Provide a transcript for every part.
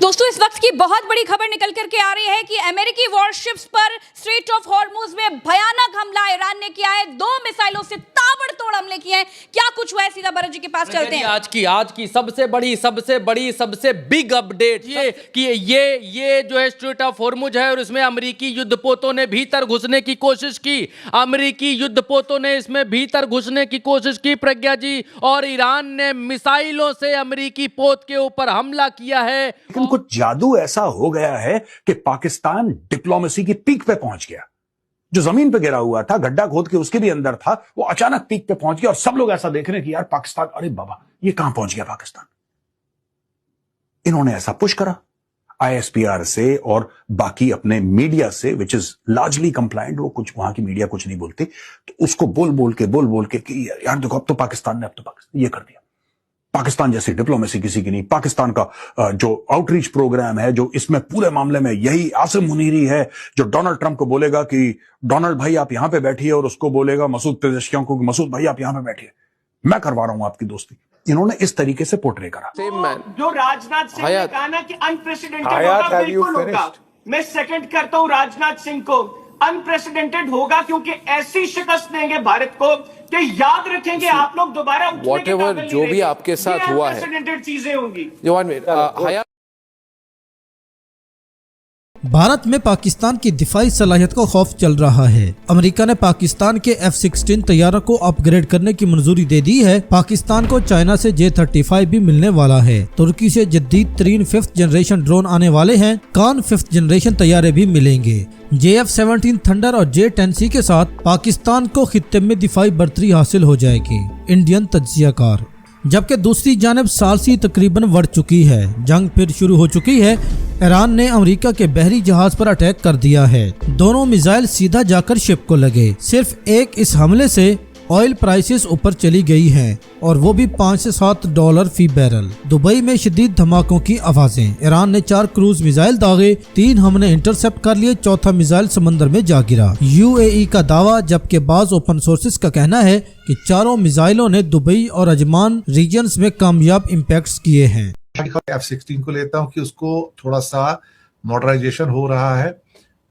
दोस्तों इस वक्त की बहुत बड़ी खबर निकल करके आ रही है कि अमेरिकी वॉरशिप्स पर स्ट्रेट ऑफ हॉर्मुज में भयानक हमला ईरान ने किया है। 2 मिसाइलों से ताबड़तोड़ हमले किए हैं। क्या कुछ हुआ है, सीधा भरत जी के पास चलते हैं। आज की सबसे बिग अपडेट ये कि ये जो है स्ट्रेट ऑफ हॉर्मुज है और इसमें अमेरिकी युद्धपोतों ने भीतर घुसने की कोशिश की। अमेरिकी युद्धपोतों ने इसमें भीतर घुसने की कोशिश की प्रज्ञा जी, और ईरान ने मिसाइलों से अमेरिकी पोत के ऊपर हमला किया है। लेकिन कुछ जादू ऐसा हो गया है कि पाकिस्तान डिप्लोमेसी की पीक पे पहुंच गया। जो जमीन पे गिरा हुआ था, गड्ढा खोद के उसके भी अंदर था, वो अचानक पीक पे पहुंच गया और सब लोग ऐसा देख रहे हैं कि यार पाकिस्तान, अरे बाबा ये कहां पहुंच गया पाकिस्तान। इन्होंने ऐसा पुश करा ISPR से और बाकी अपने मीडिया से, विच इज लार्जली कंप्लायंट। वो कुछ वहां की मीडिया कुछ नहीं बोलती, तो उसको बोल बोल के कि यार देखो अब तो पाकिस्तान ने ये कर दिया। पाकिस्तान जैसी डिप्लोमेसी किसी की नहीं। पाकिस्तान का जो आउटरीच प्रोग्राम है, जो इसमें पूरे मामले में यही आसिम मुनीरी है जो डोनाल्ड ट्रंप को बोलेगा कि डोनाल्ड भाई आप यहां पे बैठिए, और उसको बोलेगा मसूद पेजेश्कियान को मसूद भाई आप यहां पे बैठिए, मैं करवा रहा हूं आपकी दोस्ती। इन्होंने इस तरीके से पोर्ट्रे करा। जो राजनाथ सिंह ने कहा ना कि अनप्रेसिडेंटेड होगा, बिल्कुल होगा। मैं सेकंड करता हूं राजनाथ सिंह को, अनप्रेसिडेंटेड होगा क्योंकि ऐसी शिकस्त देंगे भारत को कि याद रखेंगे आप लोग दोबारा व्हाटएवर जो भी आपके साथ हुआ है, अनप्रेसिडेंटेड चीजें होंगी। भारत में पाकिस्तान की दिफाई सलाहियत का खौफ चल रहा है। अमेरिका ने पाकिस्तान के F-16 तैयारों को अपग्रेड करने की मंजूरी दे दी है। पाकिस्तान को चाइना से J-35 भी मिलने वाला है। तुर्की से जदीद तरीन 5th जनरेशन ड्रोन आने वाले हैं। कान 5th जनरेशन तैयारे भी मिलेंगे। JF-17 थंडर और J-10C के साथ पाकिस्तान को खित्ते में दिफाई बर्तरी हासिल हो जाएगी। इंडियन तज्जियाकार। जबकि दूसरी जानिब सालसी तकरीबन बढ़ चुकी है, जंग फिर शुरू हो चुकी है। ईरान ने अमेरिका के बहरी जहाज पर अटैक कर दिया है। दोनों मिसाइल सीधा जाकर शिप को लगे। सिर्फ एक इस हमले से ऑयल प्राइसेस ऊपर चली गई हैं, और वो भी $5 से $7 फी बैरल। दुबई में शदीद धमाकों की आवाजें। ईरान ने 4 क्रूज मिसाइल दागे, 3 हमने इंटरसेप्ट कर लिए, चौथा मिसाइल समंदर में जा गिरा। UAE का दावा, जबकि बाज ओपन सोर्सेज का कहना है कि चारों मिसाइलों ने दुबई और अजमान रीजन्स में कामयाब इम्पैक्ट किए हैं। F-16 को लेता हूँ कि उसको थोड़ा सा मॉडर्नाइजेशन हो रहा है,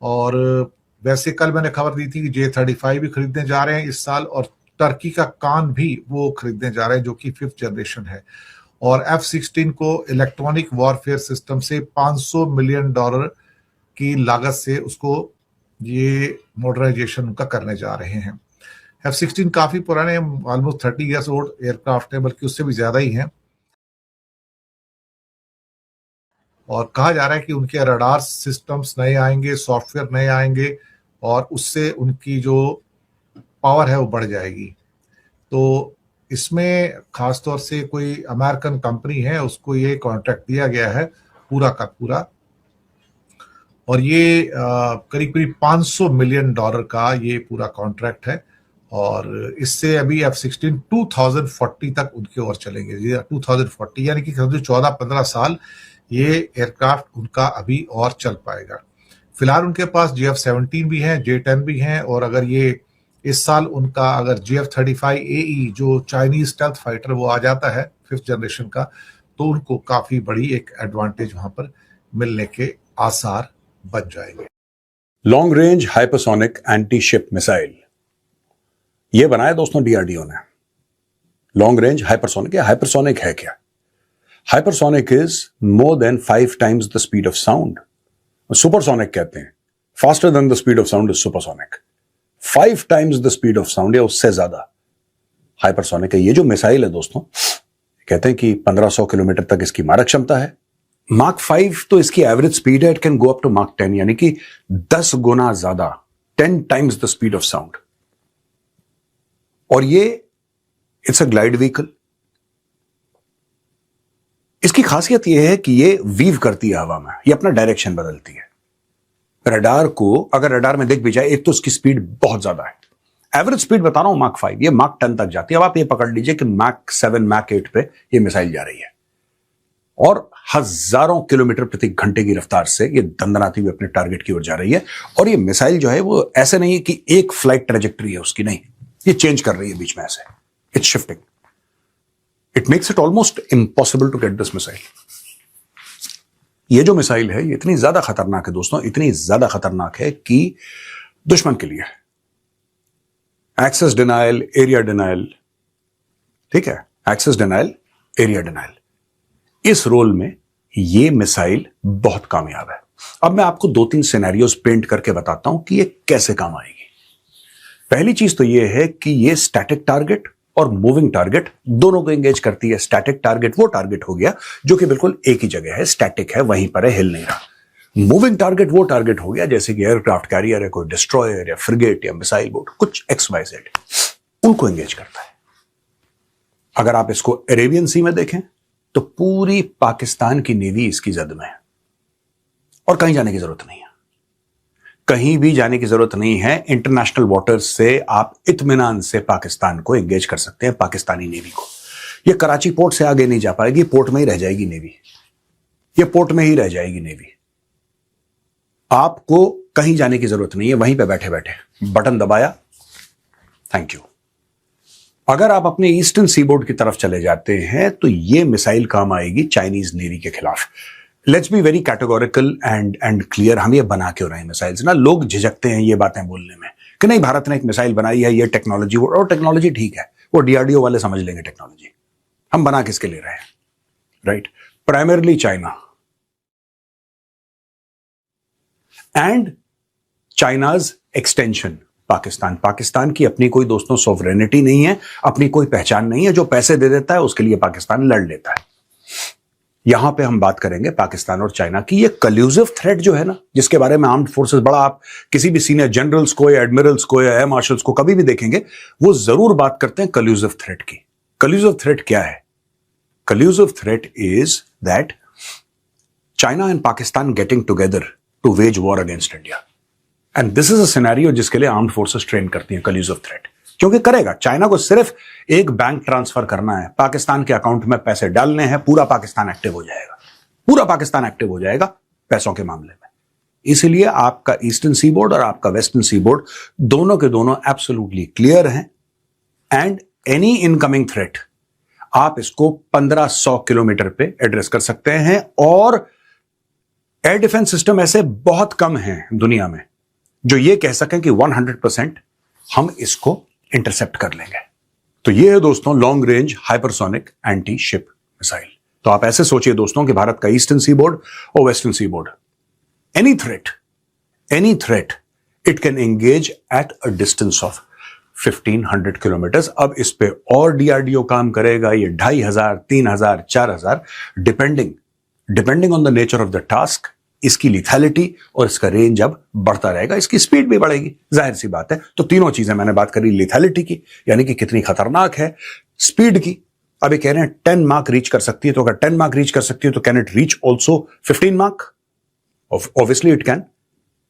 और वैसे कल मैंने खबर दी थी कि J-35 भी खरीदने जा रहे हैं इस साल, और टर्की का कान भी वो खरीदने जा रहे हैं जो कि 5th जनरेशन है। और F-16 को इलेक्ट्रॉनिक वॉरफेयर सिस्टम से $500 मिलियन की लागत से उसको ये मॉडर्नाइजेशन उनका करने जा रहे हैं। F-16 काफी पुराने, ऑलमोस्ट 30 ईयर्स ओल्ड एयरक्राफ्ट है, बल्कि उससे भी ज्यादा ही है। और कहा जा रहा है कि उनके रडार सिस्टम्स नए आएंगे, सॉफ्टवेयर नए आएंगे, और उससे उनकी जो पावर है वो बढ़ जाएगी। तो इसमें खासतौर से कोई अमेरिकन कंपनी है, उसको ये कॉन्ट्रैक्ट दिया गया है पूरा का पूरा, और ये करीब करीब $500 मिलियन का ये पूरा कॉन्ट्रैक्ट है। और इससे अभी F-16 2040 तक उनके और चलेंगे। 2040 यानी कि 14-15 साल ये एयरक्राफ्ट उनका अभी और चल पाएगा। फिलहाल उनके पास JF-17 भी हैं, J-10 भी हैं, और अगर ये इस साल उनका अगर JF-35AE जो चाइनीज स्टेल्थ फाइटर वो आ जाता है 5th जनरेशन का, तो उनको काफी बड़ी एक एडवांटेज वहां पर मिलने के आसार बन जाएंगे। Long range hypersonic anti ship missile ये बनाया दोस्तों DRDO ने। लॉन्ग रेंज हाइपरसोनिक, हाइपरसोनिक है क्या? Hypersonic is more than 5 times the speed of sound. Supersonic कहते हैं, faster than the speed of sound is supersonic. 5 times the speed of sound या उससे ज्यादा हाइपरसोनिक है। ये जो मिसाइल है दोस्तों, कहते हैं कि 1500 किलोमीटर तक इसकी मारक क्षमता है। Mach 5 तो इसकी एवरेज स्पीड है, it can go up to Mach 10, यानी कि 10 गुना ज्यादा, 10 times the speed of sound. और ये इट्स अ ग्लाइड व्हीकल। इसकी खासियत यह है कि ये वीव करती है हवा में, ये अपना डायरेक्शन बदलती है। रडार को अगर रडार में दिख भी जाए, एक तो उसकी स्पीड बहुत ज्यादा है, एवरेज स्पीड बता रहा हूं Mach 5, ये Mach 10 तक जाती है। अब आप ये पकड़ लीजिए कि Mach 7, Mach 8 पे ये मिसाइल जा रही है, और हजारों किलोमीटर प्रति घंटे की रफ्तार से ये दंदनाती हुई अपने टारगेट की ओर जा रही है। और ये मिसाइल जो है वो ऐसे नहीं है कि एक फ्लाइट ट्रेजेक्टरी है उसकी, नहीं, ये चेंज कर रही है बीच में, ऐसे it's shifting. It makes it almost impossible to get this missile. ये जो मिसाइल है ये इतनी ज्यादा खतरनाक है दोस्तों, इतनी ज्यादा खतरनाक है कि दुश्मन के लिए एक्सेस डिनायल, एरिया डिनायल, ठीक है, एक्सेस डिनायल, एरिया डिनायल, इस रोल में ये मिसाइल बहुत कामयाब है। अब मैं आपको 2-3 सिनेरियोज पेंट करके बताता हूं कि ये कैसे काम आएगी। पहली चीज तो ये है कि ये स्टैटिक टारगेट और मूविंग टारगेट दोनों को एंगेज करती है। स्टैटिक टारगेट वो टारगेट हो गया जो कि बिल्कुल एक ही जगह है, स्टैटिक है, वहीं पर है, हिल नहीं रहा। मूविंग टारगेट वो टारगेट हो गया जैसे कि एयरक्राफ्ट कैरियर है, कोई डिस्ट्रॉयर या फ्रिगेट या मिसाइल बोट, कुछ XYZ, उनको एंगेज करता है। अगर आप इसको अरेबियन सी में देखें तो पूरी पाकिस्तान की नेवी इसकी जद में है और कहीं जाने की जरूरत नहीं है, कहीं भी जाने की जरूरत नहीं है। इंटरनेशनल वाटर्स से आप इत्मीनान से पाकिस्तान को एंगेज कर सकते हैं, पाकिस्तानी नेवी को। ये कराची पोर्ट से आगे नहीं जा पाएगी, पोर्ट में ही रह जाएगी नेवी, ये पोर्ट में ही रह जाएगी नेवी। आपको कहीं जाने की जरूरत नहीं है, वहीं पे बैठे बैठे बटन दबाया, थैंक यू। अगर आप अपने ईस्टर्न सीबोर्ड की तरफ चले जाते हैं तो यह मिसाइल काम आएगी चाइनीज नेवी के खिलाफ। Let's be very categorical and clear, हम ये बना क्यों रहे हैं मिसाइल्स ना। लोग झिझकते हैं ये बातें बोलने में कि नहीं भारत ने एक मिसाइल बनाई है, ये टेक्नोलॉजी, और टेक्नोलॉजी ठीक है, वो DRDO वाले समझ लेंगे टेक्नोलॉजी, हम बना किसके ले रहे हैं, right? Primarily China and China's extension Pakistan. Pakistan की अपनी कोई दोस्तों सॉवरेनिटी नहीं है, अपनी कोई पहचान नहीं है। जो पैसे दे देता है उसके लिए पाकिस्तान लड़ लेता है। यहां पे हम बात करेंगे पाकिस्तान और चाइना की। ये कल्यूसिव थ्रेट जो है ना, जिसके बारे में आर्म्ड फोर्सेस बड़ा, आप किसी भी सीनियर जनरल्स को या एडमिरल्स को या एयर मार्शल्स को कभी भी देखेंगे, वो जरूर बात करते हैं कल्यूसिव थ्रेट की। कल्यूसिव थ्रेट क्या है? Collusive threat is that China and Pakistan getting together to wage war against India, and this is a scenario जिसके लिए आर्म्ड फोर्सेस ट्रेन करती हैं कल्यूसिव थ्रेट। क्योंकि करेगा, चाइना को सिर्फ एक बैंक ट्रांसफर करना है, पाकिस्तान के अकाउंट में पैसे डालने हैं, पूरा पाकिस्तान एक्टिव हो जाएगा, पूरा पाकिस्तान एक्टिव हो जाएगा पैसों के मामले में। इसलिए आपका ईस्टर्न सीबोर्ड और आपका वेस्टर्न सीबोर्ड दोनों के दोनों एब्सोल्युटली क्लियर हैं, एंड एनी इनकमिंग थ्रेट आप इसको 1500 किलोमीटर पे एड्रेस कर सकते हैं। और एयर डिफेंस सिस्टम ऐसे बहुत कम हैं दुनिया में जो ये कह सकें कि 100% हम इसको इंटरसेप्ट कर लेंगे। तो ये है दोस्तों long range hypersonic anti ship missile. तो आप ऐसे सोचिए दोस्तों कि भारत का ईस्टर्न सीबोर्ड और western seaboard, any threat it can engage at a distance of 1500 kilometres. अब इस पे और DRDO काम करेगा, ये 2500, 3000, 4000 depending on the nature of the task, इसकी लिथैलिटी और इसका रेंज अब बढ़ता रहेगा, इसकी स्पीड भी बढ़ेगी, जाहिर सी बात है। तो तीनों चीजें मैंने बात करी, लिथैलिटी की यानी कि कितनी खतरनाक है, स्पीड की, अभी कह रहे हैं 10 मार्क रीच कर सकती है, तो अगर 10 मार्क रीच कर सकती है तो can it reach also 15 mark? Obviously it can,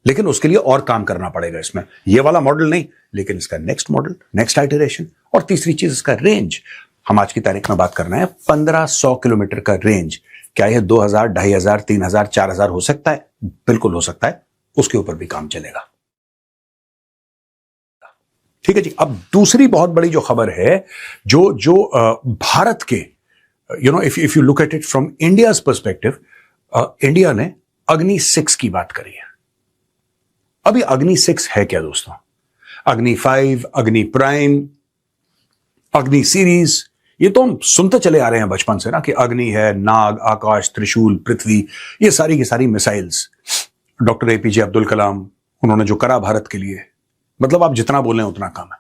लेकिन उसके लिए और काम करना पड़ेगा इसमें, ये वाला मॉडल नहीं, लेकिन इसका नेक्स्ट मॉडल, नेक्स्ट आइटरेशन। और तीसरी चीज इसका रेंज, हम आज की तारीख में बात कर रहे हैं 1500 किलोमीटर का रेंज। क्या यह 2000, 2500, 3000, 4000 हो सकता है? बिल्कुल हो सकता है, उसके ऊपर भी काम चलेगा। ठीक है जी। अब दूसरी बहुत बड़ी जो खबर है, जो भारत के, if you look at it from India's perspective, India ने अग्नि 6 की बात करी है। अभी अग्नि 6 है क्या दोस्तों? अग्नि 5, अग्नि प्राइम, अग्नि सीरीज, ये तो हम सुनते चले आ रहे हैं बचपन से ना कि अग्नि है, नाग, आकाश, त्रिशूल, पृथ्वी, ये सारी की सारी missiles. Doctor APJ Abdul Kalam, उन्होंने जो करा भारत के लिए, मतलब आप जितना बोलें उतना कम है।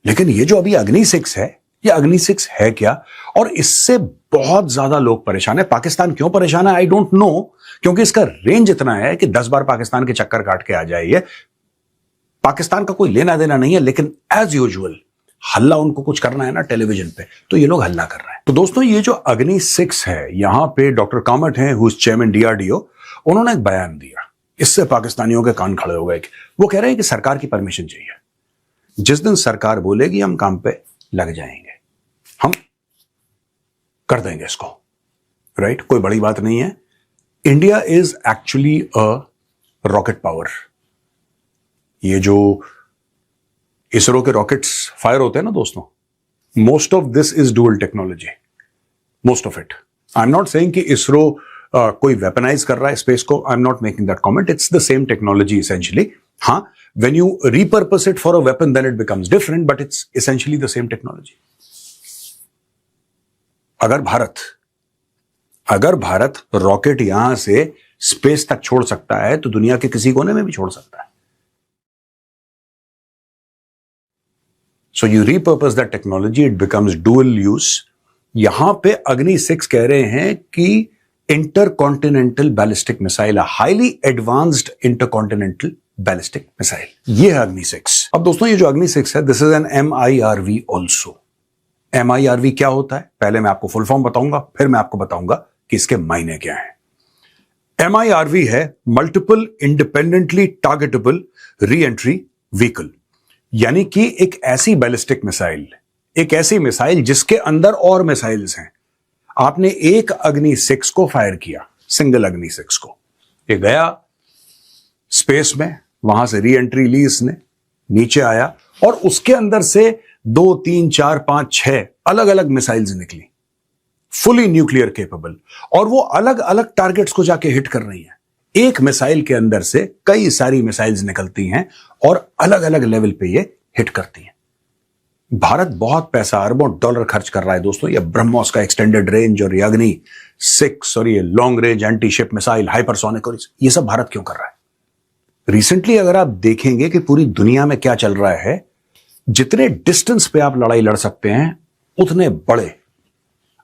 लेकिन ये जो अभी अग्नि 6 है, ये अग्नि 6 है क्या? और इससे बहुत ज्यादा लोग परेशान है। पाकिस्तान क्यों परेशान है? आई डोंट नो, क्योंकि इसका रेंज इतना है कि 10 बार पाकिस्तान के चक्कर काट के आ जाए। ये पाकिस्तान का कोई लेना देना नहीं है, लेकिन एज यूजुअल हल्ला उनको कुछ करना है ना टेलीविजन पे, तो ये लोग हल्ला कर रहे हैं। तो दोस्तों ये जो अग्नि 6 है, यहां पे डॉक्टर कामत हैं, हु इज चेयरमैन DRDO, उन्होंने एक बयान दिया, इससे पाकिस्तानियों के कान खड़े हो गए। वो कह रहे हैं कि सरकार की परमिशन चाहिए, जिस दिन सरकार बोलेगी हम काम पे लग जाएंगे, हम कर देंगे इसको, राइट? कोई बड़ी बात नहीं है। India is actually a rocket power. ये जो इसरो के रॉकेट्स फायर होते हैं ना दोस्तों, most of this is dual technology, most of it. I am not saying कि इसरो कोई वेपनाइज कर रहा है स्पेस को, I am not making that comment, it's the same technology essentially. हाँ, when you repurpose it for a weapon then it becomes different, but it's essentially the same technology. अगर Bharat rocket यहां से space तक छोड़ सकता है तो दुनिया के किसी कोने में भी छोड़ सकता है. So you repurpose that technology, it becomes dual use. यहां पे अग्नि 6 कह रहे हैं कि intercontinental ballistic missile, highly advanced intercontinental ballistic missile, ये है अग्नि 6. अब दोस्तों ये जो अग्नि 6 है, this is an MIRV also. MIRV क्या होता है, पहले मैं आपको फुल फॉर्म बताऊंगा, फिर मैं आपको बताऊंगा कि इसके मायने क्या हैं. MIRV है multiple independently targetable re entry vehicle, यानी कि एक ऐसी बैलिस्टिक मिसाइल, एक ऐसी मिसाइल जिसके अंदर और मिसाइल्स हैं. आपने एक अग्नि 6 को फायर किया, सिंगल अग्नि 6 को, ये गया स्पेस में, वहां से री एंट्री ली इसने, नीचे आया और उसके अंदर से 2, 3, 4, 5, 6 अलग अलग मिसाइल्स निकली, फुली न्यूक्लियर केपेबल, और वो अलग अलग टारगेट्स को जाके हिट कर रही हैं. एक मिसाइल के अंदर से कई सारी मिसाइल्स निकलती हैं और अलग अलग लेवल पे ये हिट करती हैं. भारत बहुत पैसा, अरबों डॉलर खर्च कर रहा है दोस्तों, ये ब्रह्मोस का एक्सटेंडेड रेंज और ये अग्नि 6 और ये long range anti ship missile, hypersonic, और ये सब भारत क्यों कर रहा है. रिसेंटली अगर आप देखेंगे कि पूरी दुनिया में क्या चल रहा है, जितने डिस्टेंस पे आप लड़ाई लड़ सकते हैं उतने बड़े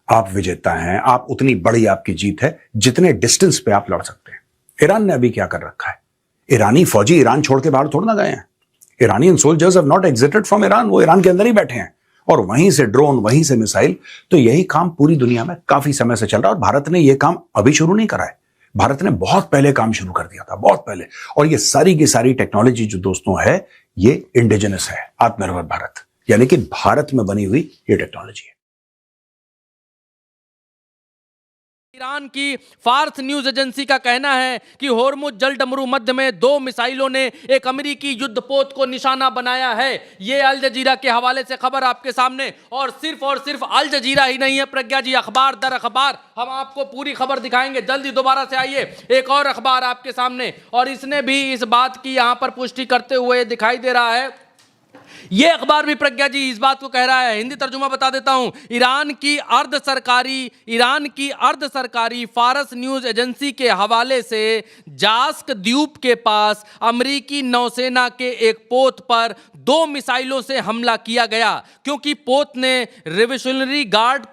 आप विजेता हैं, आप उतनी बड़ी आपकी जीत है जितने डिस्टेंस पे आप लड़ सकते हैं. ईरान ने अभी क्या कर रखा है, ईरानी फौजी ईरान छोड़ के बाहर थोड़ा ना गए हैं. Iranian soldiers have not exited from Iran, वो ईरान के अंदर ही बैठे हैं और वहीं से ड्रोन, वहीं से मिसाइल. तो यही काम पूरी दुनिया में काफी समय से चल रहा है और भारत ने यह काम अभी शुरू नहीं करा है. भारत ने बहुत पहले काम शुरू कर दिया था, बहुत पहले. और ये सारी की सारी टेक्नोलॉजी जो दोस्तों है, ये इंडिजिनस है, आत्मनिर्भर भारत, यानी कि भारत में बनी हुई ये टेक्नोलॉजी है. ईरान की फार्स न्यूज एजेंसी का कहना है कि होर्मुज जल डमरू मध्य में 2 मिसाइलों ने एक अमेरिकी युद्धपोत को निशाना बनाया है. ये अल जजीरा के हवाले से खबर आपके सामने, और सिर्फ अल जजीरा ही नहीं है प्रज्ञा जी, अखबार दर अखबार हम आपको पूरी खबर दिखाएंगे. जल्दी दोबारा से आइए, एक और अखबार आपके सामने, और इसने भी इस बात की यहां पर पुष्टि करते हुए दिखाई दे रहा है. ये अखबार भी प्रज्ञा जी इस बात को कह रहा है, हिंदी तर्जुमा बता देता हूं. ईरान की अर्ध सरकारी फारस न्यूज एजेंसी के हवाले से जास्क द्वीप के पास अमेरिकी नौसेना के एक पोत पर 2 मिसाइलों से हमला किया गया, क्योंकि पोत ने रिवोल्यूशनरी गार्ड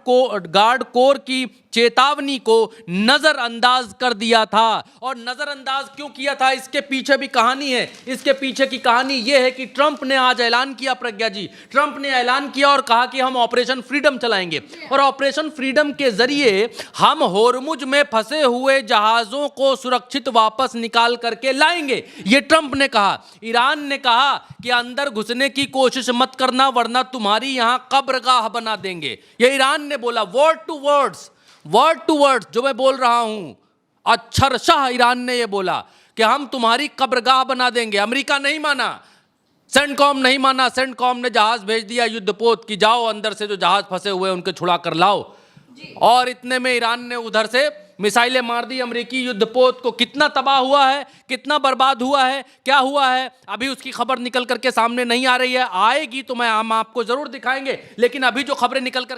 कोर की चेतावनी को नजरअंदाज कर दिया था. और नजरअंदाज क्यों किया था, इसके पीछे भी कहानी है. इसके पीछे की कहानी यह है कि ट्रंप ने आज ऐलान किया, प्रज्ञा जी, ट्रंप ने ऐलान किया और कहा कि हम ऑपरेशन फ्रीडम चलाएंगे, और ऑपरेशन फ्रीडम के जरिए हम होर्मुज में फंसे हुए जहाजों को सुरक्षित वापस निकाल करके लाएंगे. यह ट्रंप ने कहा. ईरान ने कहा कि अंदर घुसने की कोशिश मत करना वरना तुम्हारी यहां कब्रगाह बना देंगे. यह ईरान ने बोला, वर्ड टू वर्ड जो मैं बोल रहा हूं, अक्षरशः ईरान ने यह बोला कि हम तुम्हारी कब्रगाह बना देंगे. अमेरिका नहीं माना, सेंटकॉम नहीं माना. सेंटकॉम ने जहाज भेज दिया युद्धपोत की, जाओ अंदर से जो जहाज फंसे हुए उनके छुड़ा कर लाओ. और इतने में ईरान ने उधर से मिसाइलें मार दी अमेरिकी युद्धपोत को. कितना तबाह हुआ है, कितना बर्बाद हुआ है, क्या हुआ है, अभी उसकी खबर निकल करके सामने नहीं आ रही है. आएगी तो हम आपको जरूर दिखाएंगे, लेकिन अभी जो खबरें निकल कर